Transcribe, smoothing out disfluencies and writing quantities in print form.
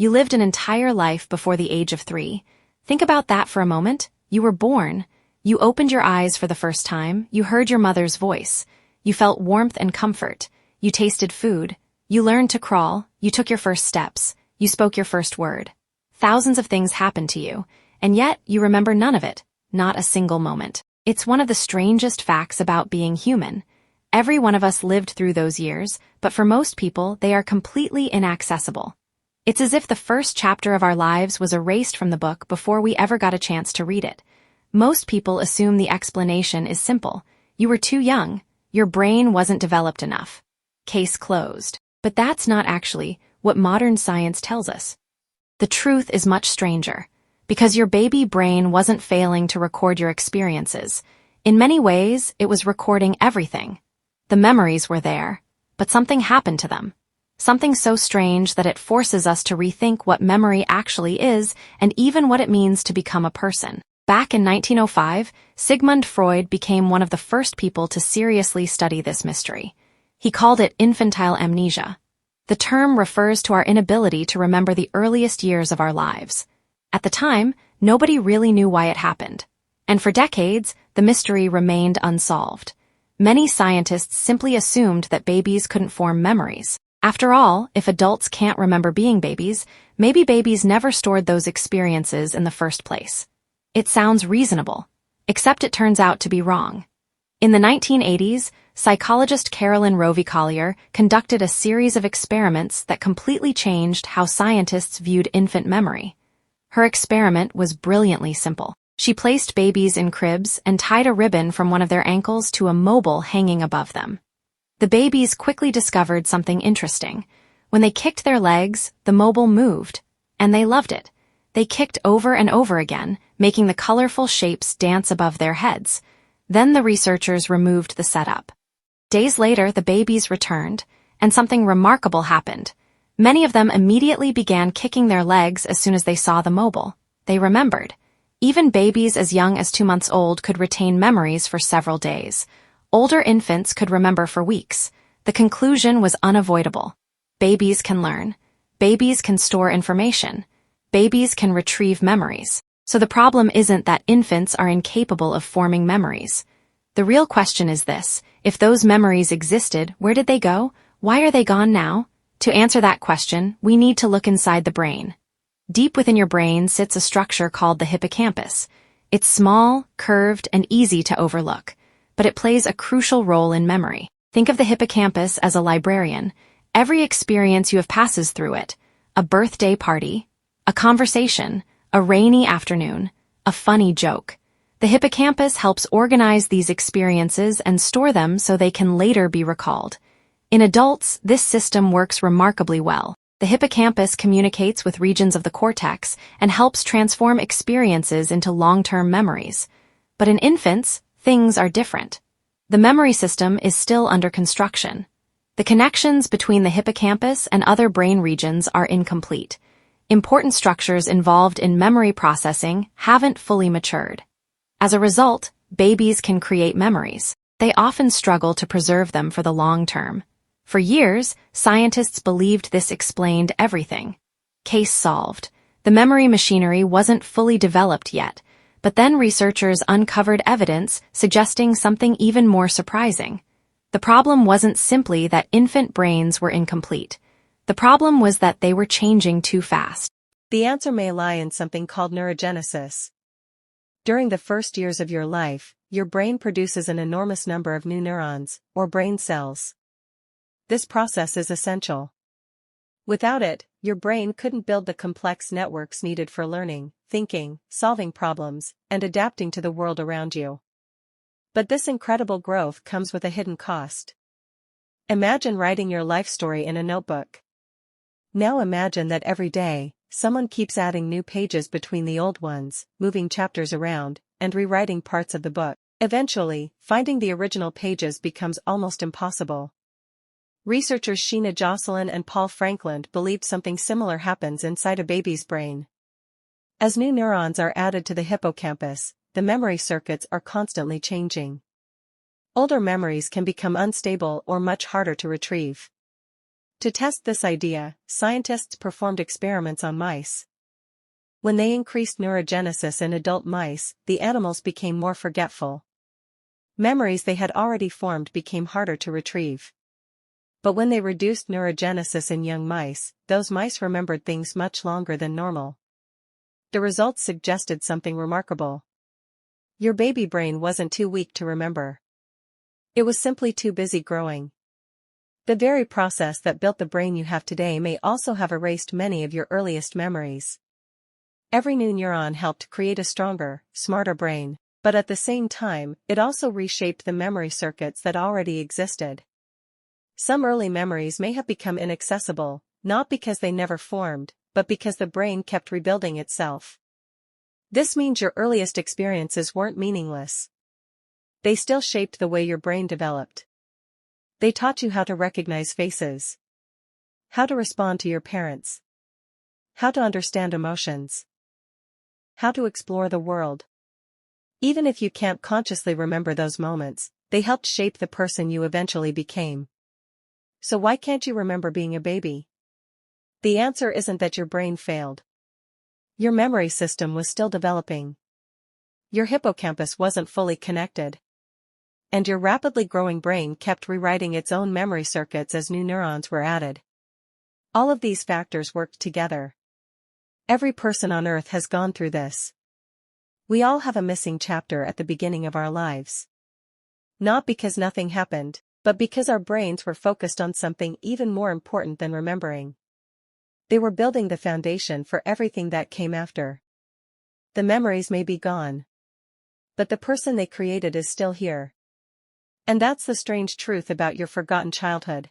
You lived an entire life before the age of 3. Think about that for a moment. You were born. You opened your eyes for the first time. You heard your mother's voice. You felt warmth and comfort. You tasted food. You learned to crawl. You took your first steps. You spoke your first word. Thousands of things happened to you, and yet you remember none of it, not a single moment. It's one of the strangest facts about being human. Every one of us lived through those years, but for most people, they are completely inaccessible. It's as if the first chapter of our lives was erased from the book before we ever got a chance to read it. Most people assume the explanation is simple. You were too young. Your brain wasn't developed enough. Case closed. But that's not actually what modern science tells us. The truth is much stranger, because your baby brain wasn't failing to record your experiences. In many ways, it was recording everything. The memories were there, but something happened to them. Something so strange that it forces us to rethink what memory actually is and even what it means to become a person. Back in 1905, Sigmund Freud became one of the first people to seriously study this mystery. He called it infantile amnesia. The term refers to our inability to remember the earliest years of our lives. At the time, nobody really knew why it happened. And for decades, the mystery remained unsolved. Many scientists simply assumed that babies couldn't form memories. After all, if adults can't remember being babies, maybe babies never stored those experiences in the first place. It sounds reasonable, except it turns out to be wrong. In the 1980s, psychologist Carolyn Rovey Collier conducted a series of experiments that completely changed how scientists viewed infant memory. Her experiment was brilliantly simple. She placed babies in cribs and tied a ribbon from one of their ankles to a mobile hanging above them. The babies quickly discovered something interesting. When they kicked their legs, the mobile moved, and they loved it. They kicked over and over again, making the colorful shapes dance above their heads. Then the researchers removed the setup. Days later, the babies returned, and something remarkable happened. Many of them immediately began kicking their legs as soon as they saw the mobile. They remembered. Even babies as young as 2 months old could retain memories for several days. Older infants could remember for weeks. The conclusion was unavoidable. Babies can learn. Babies can store information. Babies can retrieve memories. So the problem isn't that infants are incapable of forming memories. The real question is this: if those memories existed, where did they go? Why are they gone now? To answer that question, we need to look inside the brain. Deep within your brain sits a structure called the hippocampus. It's small, curved, and easy to overlook, but it plays a crucial role in memory. Think of the hippocampus as a librarian. Every experience you have passes through it. A birthday party, a conversation, a rainy afternoon, a funny joke. The hippocampus helps organize these experiences and store them so they can later be recalled. In adults, this system works remarkably well. The hippocampus communicates with regions of the cortex and helps transform experiences into long-term memories. But in infants, things are different. The memory system is still under construction. The connections between the hippocampus and other brain regions are incomplete. Important structures involved in memory processing haven't fully matured. As a result, babies can create memories. They often struggle to preserve them for the long term. For years, scientists believed this explained everything. Case solved. The memory machinery wasn't fully developed yet, but then researchers uncovered evidence suggesting something even more surprising. The problem wasn't simply that infant brains were incomplete. The problem was that they were changing too fast. The answer may lie in something called neurogenesis. During the first years of your life, your brain produces an enormous number of new neurons, or brain cells. This process is essential. Without it, your brain couldn't build the complex networks needed for learning, thinking, solving problems, and adapting to the world around you. But this incredible growth comes with a hidden cost. Imagine writing your life story in a notebook. Now imagine that every day, someone keeps adding new pages between the old ones, moving chapters around, and rewriting parts of the book. Eventually, finding the original pages becomes almost impossible. Researchers Sheena Jocelyn and Paul Franklin believed something similar happens inside a baby's brain. As new neurons are added to the hippocampus, the memory circuits are constantly changing. Older memories can become unstable or much harder to retrieve. To test this idea, scientists performed experiments on mice. When they increased neurogenesis in adult mice, the animals became more forgetful. Memories they had already formed became harder to retrieve. But when they reduced neurogenesis in young mice, those mice remembered things much longer than normal. The results suggested something remarkable. Your baby brain wasn't too weak to remember. It was simply too busy growing. The very process that built the brain you have today may also have erased many of your earliest memories. Every new neuron helped create a stronger, smarter brain, but at the same time, it also reshaped the memory circuits that already existed. Some early memories may have become inaccessible, not because they never formed, but because the brain kept rebuilding itself. This means your earliest experiences weren't meaningless. They still shaped the way your brain developed. They taught you how to recognize faces, how to respond to your parents, how to understand emotions, how to explore the world. Even if you can't consciously remember those moments, they helped shape the person you eventually became. So why can't you remember being a baby? The answer isn't that your brain failed. Your memory system was still developing. Your hippocampus wasn't fully connected. And your rapidly growing brain kept rewriting its own memory circuits as new neurons were added. All of these factors worked together. Every person on Earth has gone through this. We all have a missing chapter at the beginning of our lives. Not because nothing happened, but because our brains were focused on something even more important than remembering. They were building the foundation for everything that came after. The memories may be gone, but the person they created is still here. And that's the strange truth about your forgotten childhood.